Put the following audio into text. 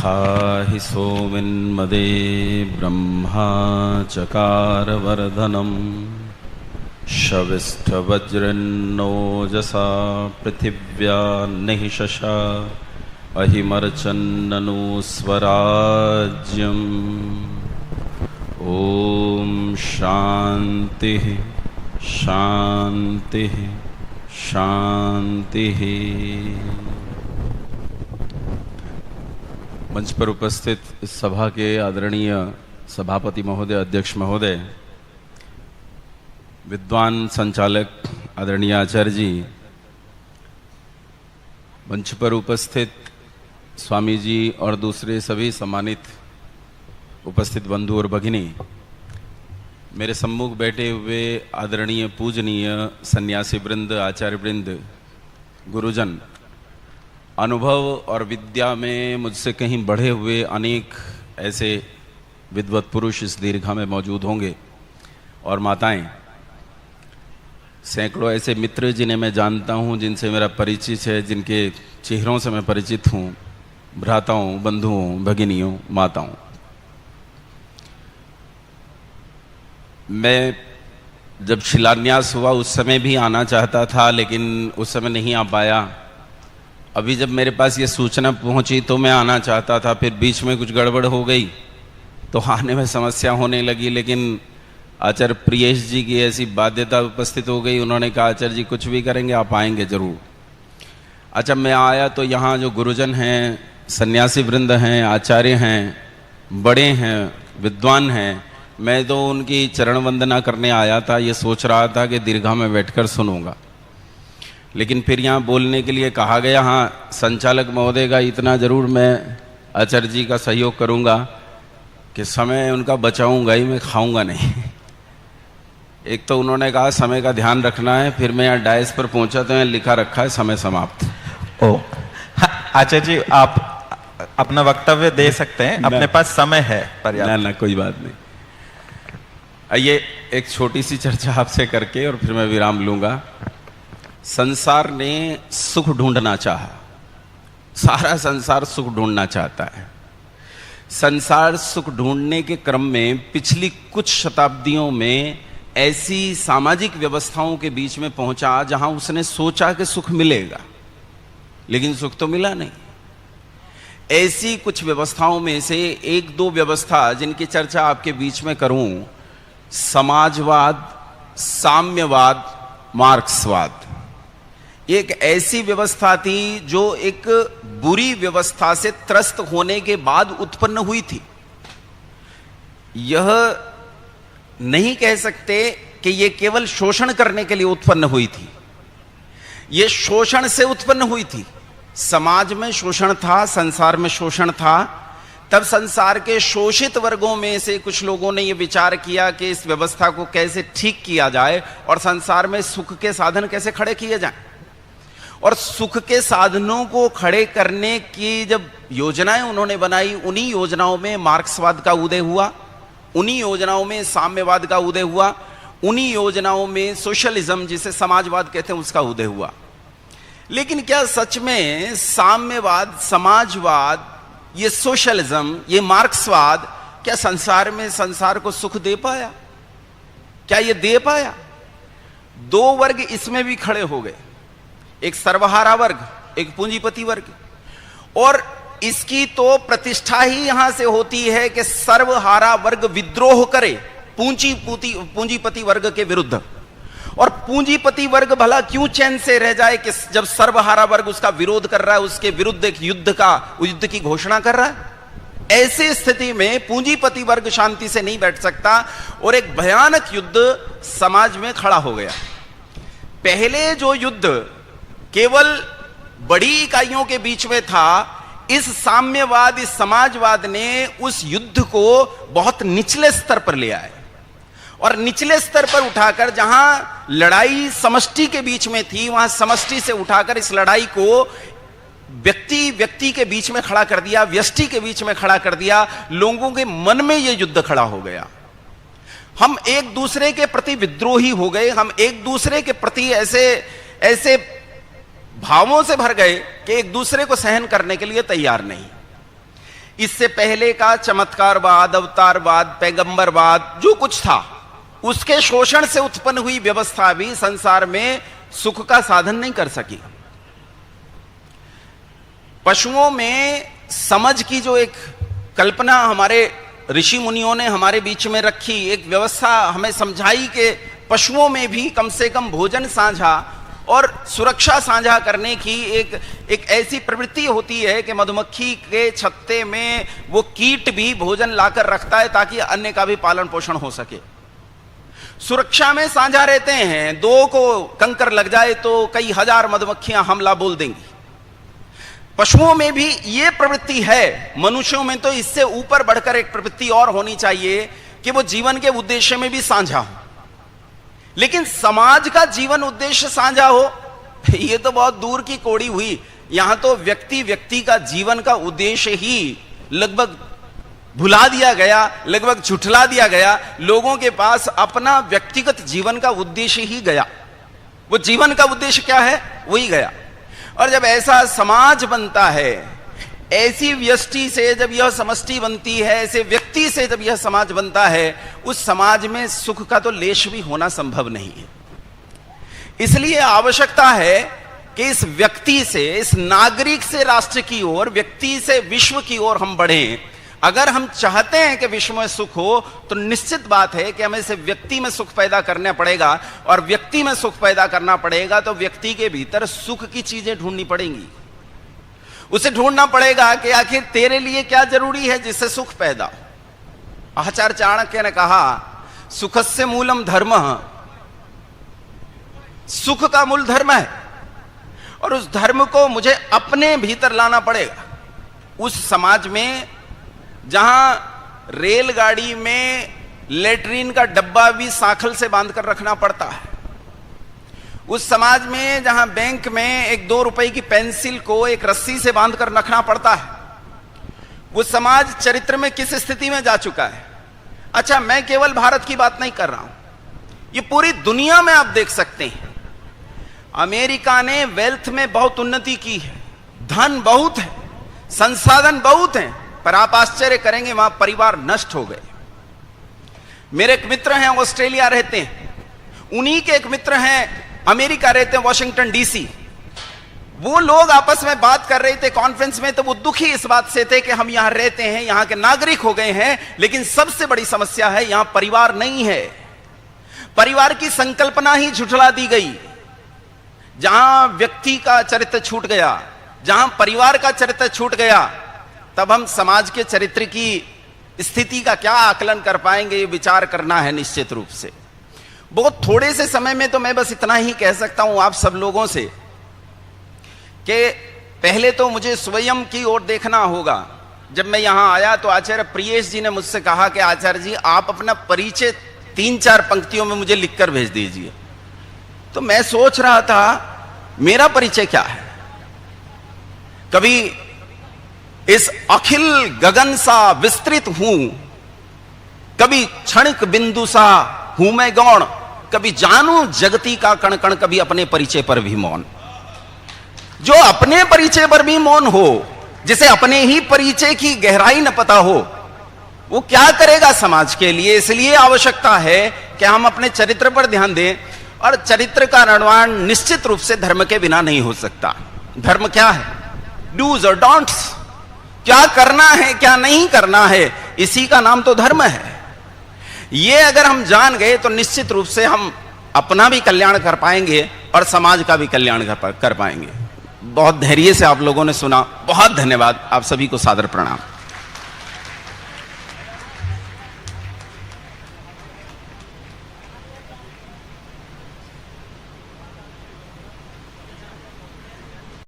स्थाहि सोमिन्मदे ब्रह्मा चकार वर्धनम् शविष्ठवज्रन्नोजसा पृथिव्या निशशा अहिमर्चन्ननु स्वराज्यम्। ओम शांति शांति शांति। मंच पर उपस्थित इस सभा के आदरणीय सभापति महोदय, अध्यक्ष महोदय, विद्वान संचालक आदरणीय आचार्य जी, मंच पर उपस्थित स्वामी जी और दूसरे सभी सम्मानित उपस्थित बंधु और भगिनी, मेरे सम्मुख बैठे हुए आदरणीय पूजनीय सन्यासी वृंद, आचार्य वृंद, गुरुजन, अनुभव और विद्या में मुझसे कहीं बढ़े हुए अनेक ऐसे विद्वत पुरुष इस दीर्घा में मौजूद होंगे, और माताएं, सैकड़ों ऐसे मित्र जिन्हें मैं जानता हूं, जिनसे मेरा परिचित है, जिनके चेहरों से मैं परिचित हूं, भ्राताओं, बंधुओं, भगिनियों, माताओं। मैं जब शिलान्यास हुआ उस समय भी आना चाहता था, लेकिन उस समय नहीं आ पाया। अभी जब मेरे पास ये सूचना पहुंची तो मैं आना चाहता था, फिर बीच में कुछ गड़बड़ हो गई तो आने में समस्या होने लगी। लेकिन आचार्य प्रियेश जी की ऐसी बाध्यता उपस्थित हो गई, उन्होंने कहा आचार्य जी कुछ भी करेंगे, आप आएंगे जरूर। अच्छा, मैं आया तो यहाँ जो गुरुजन हैं, सन्यासी वृंद हैं, आचार्य हैं, बड़े हैं, विद्वान हैं, मैं तो उनकी चरण वंदना करने आया था। ये सोच रहा था कि दीर्घा में बैठकर सुनूंगा, लेकिन फिर यहाँ बोलने के लिए कहा गया। हाँ, संचालक महोदय का इतना जरूर मैं आचार्य जी का सहयोग करूंगा कि समय उनका बचाऊंगा ही, मैं खाऊंगा नहीं। एक तो उन्होंने कहा समय का ध्यान रखना है, फिर मैं यहाँ डायस पर पहुंचा तो यहाँ लिखा रखा है समय समाप्त। हाँ, आचार्य जी आप अपना वक्तव्य दे सकते हैं, अपने पास समय है पर्याप्त। ना कोई बात नहीं। आइए एक छोटी सी चर्चा आपसे करके और फिर मैं विराम लूंगा। संसार ने सुख ढूंढना चाहा, सारा संसार सुख ढूंढना चाहता है। संसार सुख ढूंढने के क्रम में पिछली कुछ शताब्दियों में ऐसी सामाजिक व्यवस्थाओं के बीच में पहुंचा जहां उसने सोचा कि सुख मिलेगा, लेकिन सुख तो मिला नहीं। ऐसी कुछ व्यवस्थाओं में से एक दो व्यवस्था जिनकी चर्चा आपके बीच में करूं, समाजवाद, साम्यवाद, मार्क्सवाद। एक ऐसी व्यवस्था थी जो एक बुरी व्यवस्था से त्रस्त होने के बाद उत्पन्न हुई थी। यह नहीं कह सकते कि यह केवल शोषण करने के लिए उत्पन्न हुई थी, यह शोषण से उत्पन्न हुई थी। समाज में शोषण था, संसार में शोषण था। तब संसार के शोषित वर्गों में से कुछ लोगों ने यह विचार किया कि इस व्यवस्था को कैसे ठीक किया जाए और संसार में सुख के साधन कैसे खड़े किए जाएं। और सुख के साधनों को खड़े करने की जब योजनाएं उन्होंने बनाई, उन्हीं योजनाओं में मार्क्सवाद का उदय हुआ, उन्हीं योजनाओं में साम्यवाद का उदय हुआ, उन्हीं योजनाओं में सोशलिज्म, जिसे समाजवाद कहते हैं, उसका उदय हुआ। लेकिन क्या सच में साम्यवाद, समाजवाद, ये सोशलिज्म, ये मार्क्सवाद क्या संसार में संसार को सुख दे पाया? क्या ये दे पाया? दो वर्ग इसमें भी खड़े हो गए, एक सर्वहारा वर्ग, एक पूंजीपति वर्ग। और इसकी तो प्रतिष्ठा ही यहां से होती है कि सर्वहारा वर्ग विद्रोह करे पूंजीपति वर्ग के विरुद्ध। और पूंजीपति वर्ग भला क्यों चैन से रह जाए कि जब सर्वहारा वर्ग उसका विरोध कर रहा है, उसके विरुद्ध एक युद्ध की घोषणा कर रहा है। ऐसी स्थिति में पूंजीपति वर्ग शांति से नहीं बैठ सकता और एक भयानक युद्ध समाज में खड़ा हो गया। पहले जो युद्ध केवल बड़ी इकाइयों के बीच में था, इस साम्यवाद, इस समाजवाद ने उस युद्ध को बहुत निचले स्तर पर ले आए और निचले स्तर पर उठाकर, जहां लड़ाई समष्टि के बीच में थी, वहां समष्टि से उठाकर इस लड़ाई को व्यक्ति के बीच में खड़ा कर दिया, व्यष्टि के बीच में खड़ा कर दिया। लोगों के मन में यह युद्ध खड़ा हो गया। हम एक दूसरे के प्रति विद्रोही हो गए, हम एक दूसरे के प्रति ऐसे भावों से भर गए कि एक दूसरे को सहन करने के लिए तैयार नहीं। इससे पहले का चमत्कारवाद, अवतारवाद, पैगंबरवाद, जो कुछ था, उसके शोषण से उत्पन्न हुई व्यवस्था भी संसार में सुख का साधन नहीं कर सकी। पशुओं में समझ की जो एक कल्पना हमारे ऋषि मुनियों ने हमारे बीच में रखी, एक व्यवस्था हमें समझाई कि पशुओं में भी कम से कम भोजन साझा और सुरक्षा साझा करने की एक ऐसी प्रवृत्ति होती है कि मधुमक्खी के छत्ते में वो कीट भी भोजन लाकर रखता है ताकि अन्य का भी पालन पोषण हो सके। सुरक्षा में साझा रहते हैं, दो को कंकर लग जाए तो कई हजार मधुमक्खियां हमला बोल देंगी। पशुओं में भी ये प्रवृत्ति है, मनुष्यों में तो इससे ऊपर बढ़कर एक प्रवृत्ति और होनी चाहिए कि वो जीवन के उद्देश्य में भी साझा हो। लेकिन समाज का जीवन उद्देश्य साझा हो, ये तो बहुत दूर की कौड़ी हुई। यहां तो व्यक्ति व्यक्ति का जीवन का उद्देश्य ही लगभग भुला दिया गया, लगभग झुठला दिया गया। लोगों के पास अपना व्यक्तिगत जीवन का उद्देश्य ही गया। वो जीवन का उद्देश्य क्या है, वही गया। और जब ऐसा समाज बनता है, ऐसी व्यष्टि से जब यह समष्टि बनती है, ऐसे व्यक्ति से जब यह समाज बनता है, उस समाज में सुख का तो लेश भी होना संभव नहीं है। इसलिए आवश्यकता है कि इस व्यक्ति से, इस नागरिक से राष्ट्र की ओर, व्यक्ति से विश्व की ओर हम बढ़ें। अगर हम चाहते हैं कि विश्व में सुख हो, तो निश्चित बात है कि हमें इसे व्यक्ति में सुख पैदा करना पड़ेगा। और व्यक्ति में सुख पैदा करना पड़ेगा तो व्यक्ति के भीतर सुख की चीजें ढूंढनी पड़ेंगी। उसे ढूंढना पड़ेगा कि आखिर तेरे लिए क्या जरूरी है जिससे सुख पैदा हो। आचार्य चाणक्य ने कहा, सुखस्य मूलम धर्मः, सुख का मूल धर्म है। और उस धर्म को मुझे अपने भीतर लाना पड़ेगा। उस समाज में जहां रेलगाड़ी में लेटरिन का डब्बा भी सांखल से बांधकर रखना पड़ता है, उस समाज में जहां बैंक में एक 2 रुपए की पेंसिल को एक रस्सी से बांधकर रखना पड़ता है, वो समाज चरित्र में किस स्थिति में जा चुका है। अच्छा, मैं केवल भारत की बात नहीं कर रहा हूं, ये पूरी दुनिया में आप देख सकते हैं। अमेरिका ने वेल्थ में बहुत उन्नति की है, धन बहुत है, संसाधन बहुत हैं, पर आप आश्चर्य करेंगे वहां परिवार नष्ट हो गए। मेरे एक मित्र हैं, ऑस्ट्रेलिया रहते हैं, उन्हीं के एक मित्र हैं अमेरिका रहते हैं, वॉशिंगटन डीसी। वो लोग आपस में बात कर रहे थे कॉन्फ्रेंस में, तो वो दुखी इस बात से थे कि हम यहां रहते हैं, यहां के नागरिक हो गए हैं, लेकिन सबसे बड़ी समस्या है यहां परिवार नहीं है। परिवार की संकल्पना ही झुठला दी गई। जहां व्यक्ति का चरित्र छूट गया, जहां परिवार का चरित्र छूट गया, तब हम समाज के चरित्र की स्थिति का क्या आकलन कर पाएंगे, ये विचार करना है निश्चित रूप से। बहुत थोड़े से समय में तो मैं बस इतना ही कह सकता हूं आप सब लोगों से कि पहले तो मुझे स्वयं की ओर देखना होगा। जब मैं यहां आया तो आचार्य प्रियेश जी ने मुझसे कहा कि आचार्य जी आप अपना परिचय 3-4 पंक्तियों में मुझे लिखकर भेज दीजिए। तो मैं सोच रहा था मेरा परिचय क्या है। कभी इस अखिल गगन सा विस्तृत हूं, कभी क्षणिक बिंदु सा हूं मैं गौण, कभी जानू जगती का कण कण, कभी अपने परिचय पर भी मौन। जो अपने परिचय पर भी मौन हो, जिसे अपने ही परिचय की गहराई न पता हो, वो क्या करेगा समाज के लिए। इसलिए आवश्यकता है कि हम अपने चरित्र पर ध्यान दें, और चरित्र का निर्माण निश्चित रूप से धर्म के बिना नहीं हो सकता। धर्म क्या है? डूज और डोंट्स, क्या करना है क्या नहीं करना है, इसी का नाम तो धर्म है। ये अगर हम जान गए तो निश्चित रूप से हम अपना भी कल्याण कर पाएंगे और समाज का भी कल्याण कर पाएंगे। बहुत धैर्य से आप लोगों ने सुना, बहुत धन्यवाद। आप सभी को सादर प्रणाम।